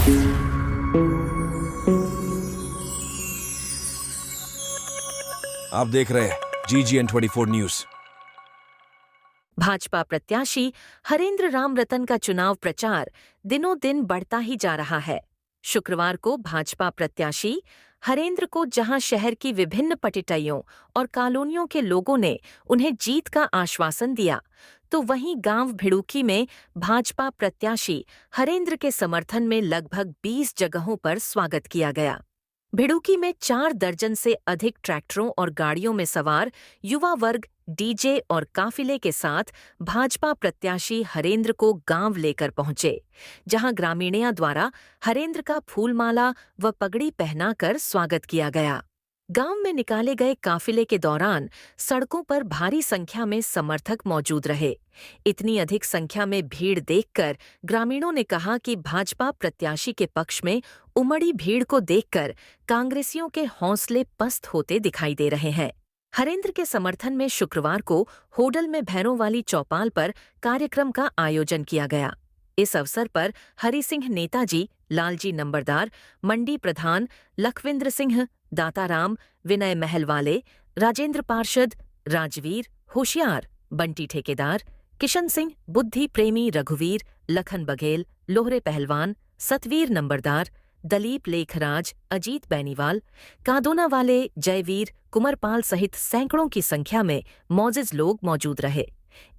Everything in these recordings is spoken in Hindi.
आप देख रहे हैं GGN 24 न्यूज। भाजपा प्रत्याशी हरेंद्र राम रतन का चुनाव प्रचार दिनों दिन बढ़ता ही जा रहा है। शुक्रवार को भाजपा प्रत्याशी हरेंद्र को जहां शहर की विभिन्न पटिटइयों और कॉलोनियों के लोगों ने उन्हें जीत का आश्वासन दिया, तो वहीं गांव भिड़ूकी में भाजपा प्रत्याशी हरेंद्र के समर्थन में लगभग 20 जगहों पर स्वागत किया गया। भिड़ूकी में 4 दर्जन से अधिक ट्रैक्टरों और गाड़ियों में सवार युवा वर्ग डीजे और काफिले के साथ भाजपा प्रत्याशी हरेंद्र को गांव लेकर पहुंचे, जहां ग्रामीणों द्वारा हरेंद्र का फूलमाला व पगड़ी पहनाकर स्वागत किया गया। गांव में निकाले गए काफिले के दौरान सड़कों पर भारी संख्या में समर्थक मौजूद रहे। इतनी अधिक संख्या में भीड़ देखकर ग्रामीणों ने कहा कि भाजपा प्रत्याशी के पक्ष में उमड़ी भीड़ को देखकर कांग्रेसियों के हौसले पस्त होते दिखाई दे रहे हैं। हरेंद्र के समर्थन में शुक्रवार को होडल में भैरों वाली चौपाल पर कार्यक्रम का आयोजन किया गया। इस अवसर पर हरि सिंह नेताजी, लालजी नंबरदार, मंडी प्रधान, लखविंद्र सिंह, दाताराम, विनय महलवाले, राजेंद्र पार्षद, राजवीर, होशियार, बंटी ठेकेदार, किशन सिंह, बुद्धि प्रेमी रघुवीर, लखन बघेल, लोहरे पहलवान, सतवीर नंबरदार, दलीप लेखराज, अजीत बैनीवाल, कादोना वाले, जयवीर, कुंवरपाल सहित सैकड़ों की संख्या में मौजिज लोग मौजूद रहे।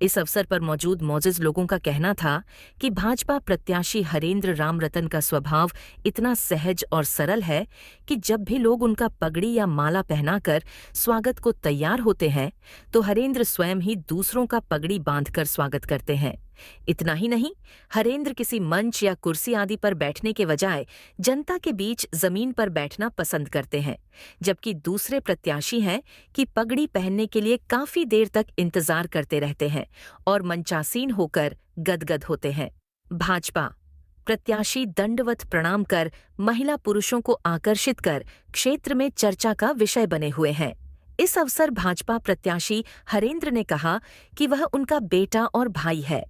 इस अवसर पर मौजूद मौजिज लोगों का कहना था कि भाजपा प्रत्याशी हरेंद्र राम रतन का स्वभाव इतना सहज और सरल है कि जब भी लोग उनका पगड़ी या माला पहनाकर स्वागत को तैयार होते हैं, तो हरेंद्र स्वयं ही दूसरों का पगड़ी बांधकर स्वागत करते हैं। इतना ही नहीं, हरेंद्र किसी मंच या कुर्सी आदि पर बैठने के बजाय जनता के बीच जमीन पर बैठना पसंद करते हैं, जबकि दूसरे प्रत्याशी हैं कि पगड़ी पहनने के लिए काफी देर तक इंतजार करते रहते हैं और मंचासीन होकर गदगद होते हैं। भाजपा प्रत्याशी दंडवत प्रणाम कर महिला पुरुषों को आकर्षित कर क्षेत्र में चर्चा का विषय बने हुए हैं। इस अवसर भाजपा प्रत्याशी हरेंद्र ने कहा कि वह उनका बेटा और भाई है।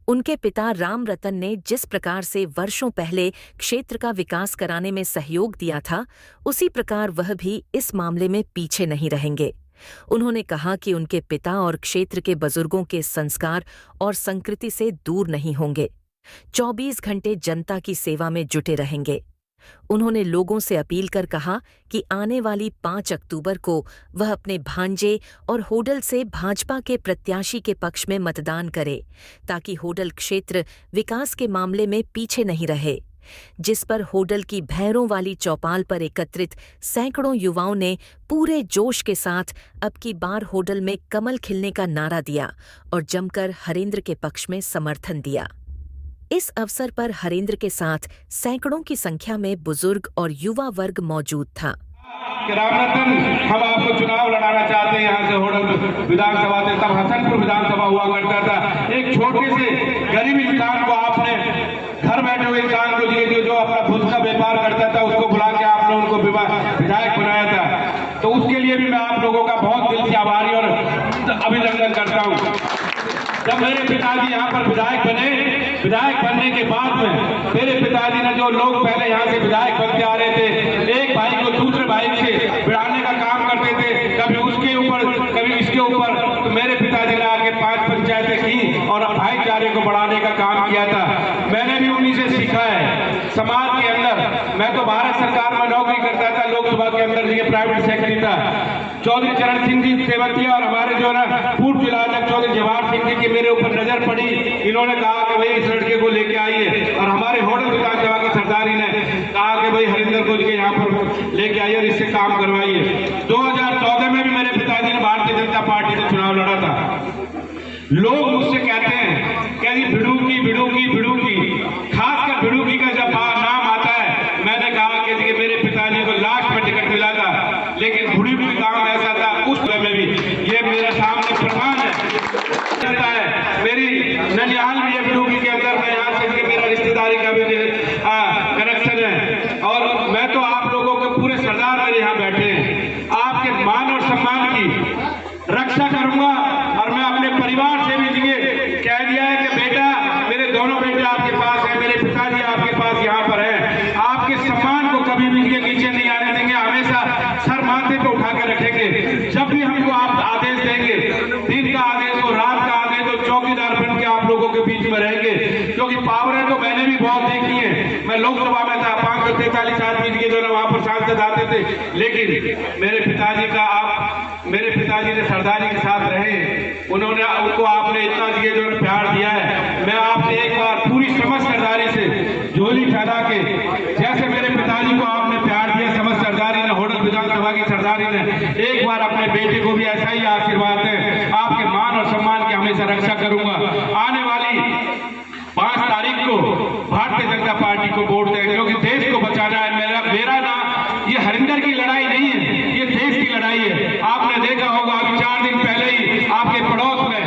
उनके पिता राम रतन ने जिस प्रकार से वर्षों पहले क्षेत्र का विकास कराने में सहयोग दिया था, उसी प्रकार वह भी इस मामले में पीछे नहीं रहेंगे। उन्होंने कहा कि उनके पिता और क्षेत्र के बुजुर्गों के संस्कार और संस्कृति से दूर नहीं होंगे, 24 घंटे जनता की सेवा में जुटे रहेंगे। उन्होंने लोगों से अपील कर कहा कि आने वाली 5 अक्टूबर को वह अपने भांजे और होडल से भाजपा के प्रत्याशी के पक्ष में मतदान करे, ताकि होडल क्षेत्र विकास के मामले में पीछे नहीं रहे। जिस पर होडल की भैरों वाली चौपाल पर एकत्रित सैकड़ों युवाओं ने पूरे जोश के साथ अब की बार होडल में कमल खिलने का नारा दिया और जमकर हरेंद्र के पक्ष में समर्थन दिया। इस अवसर पर हरेंद्र के साथ सैकड़ों की संख्या में बुजुर्ग और युवा वर्ग मौजूद था। राम रतन, हम आपको चुनाव लड़ाना चाहते हैं यहाँ से होडल विधानसभा से। तब हसनपुर विधानसभा हुआ करता था। एक छोटे से गरीब इंसान को आपने, घर बैठे हुए इंसान को जो अपना भूस का व्यापार करता था, उसको बुला के आपने उनको विधायक बनाया था। तो उसके लिए भी मैं आप लोगों का बहुत दिल से आभारी और अभिनंदन करता हूँ। जब मेरे पिताजी यहाँ पर विधायक बने, विधायक बनने के बाद में मेरे पिताजी ने, जो लोग पहले यहाँ से विधायक बनते आ रहे थे, एक भाई को दूसरे भाई से भिड़ाने का काम करते थे, कभी उसके ऊपर कभी इसके ऊपर, तो मेरे पिताजी ने आके 5 पंचायतें की और भाईचारे को बढ़ाने का काम किया था। मैंने भी उन्हीं से सीखा है। समाज के अंदर, मैं तो भारत सरकार में नौकरी करता था, लोकसभा के अंदर ये प्राइवेट सेक्रेटरी था। चौधरी चरण सिंह जी सेवक किया और हमारे जो ना पूर्व जिला अध्यक्ष चौधरी जवाहर सिंह जी की मेरे ऊपर नजर पड़ी। इन्होंने कहा कि भाई इस लड़के को लेके आइए, और हमारे होडल विधानसभा के सरदारी ने कहा कि भाई हरिंदर को यहाँ पर लेके आइए और इससे काम करवाइए। 2014 में भी मेरे पिताजी ने भारतीय जनता पार्टी से चुनाव लड़ा था। लोग मुझसे कहते हैं कि भिड़ूकी भिड़ूकी भिड़ूकी, खासकर भिड़ूकी का जब नाम आता है, मैंने कहा कि मेरे पिताजी को लास्ट में टिकट मिला था, लेकिन भिड़ूकी काम ऐसा था उस समय में भी। ये मेरे सामने प्रमाण है। मेरी ननिहाल भी है भिड़ूकी के अंदर, मैं यहाँ से तो मैंने भी बहुत देखी है। मैं लोकसभा में था, 543 आदमी के जो वहां पर सांसद आते थे, लेकिन मेरे पिताजी ने सरदारी के साथ रहे, उनको आपने इतना दिए जो प्यार दिया है। मैं आपसे एक बार पूरी समझ सरदारी से झोली फैला के, जैसे मेरे पिताजी को आपने प्यार दिया समझ सरदारी ने, होडल विधानसभा की सरदारी ने, एक बार अपने बेटे को भी ऐसा ही आशीर्वाद है। आपके मान और सम्मान की हमेशा रक्षा करूंगा। आने वाली 5 तारीख को भारतीय जनता पार्टी को वोट दें, क्योंकि देश को बचाना है। मेरा ना, ये हरिंदर की लड़ाई नहीं है, ये देश की लड़ाई है। आपने देखा होगा अभी 4 दिन पहले ही आपके पड़ोस में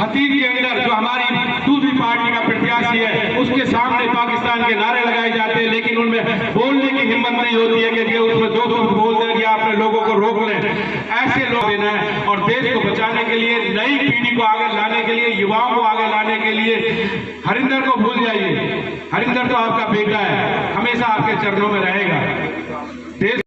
हतीर के अंदर जो हमारी दूसरी पार्टी का प्रत्याशी है, उसके सामने पाकिस्तान के नारे लगाए जाते हैं, लेकिन उनमें बोलने की हिम्मत नहीं होती है कि उसमें जो कुछ बोल दें कि आपने लोगों को रोक लें। ऐसे लोग देना है, और देश को बचाने के लिए, नई पीढ़ी को आगे लाने के लिए, युवाओं को आगे लाने के लिए हरिंदर को भूल जाइए। हरिंदर तो आपका बेटा है, हमेशा आपके चरणों में रहेगा। देश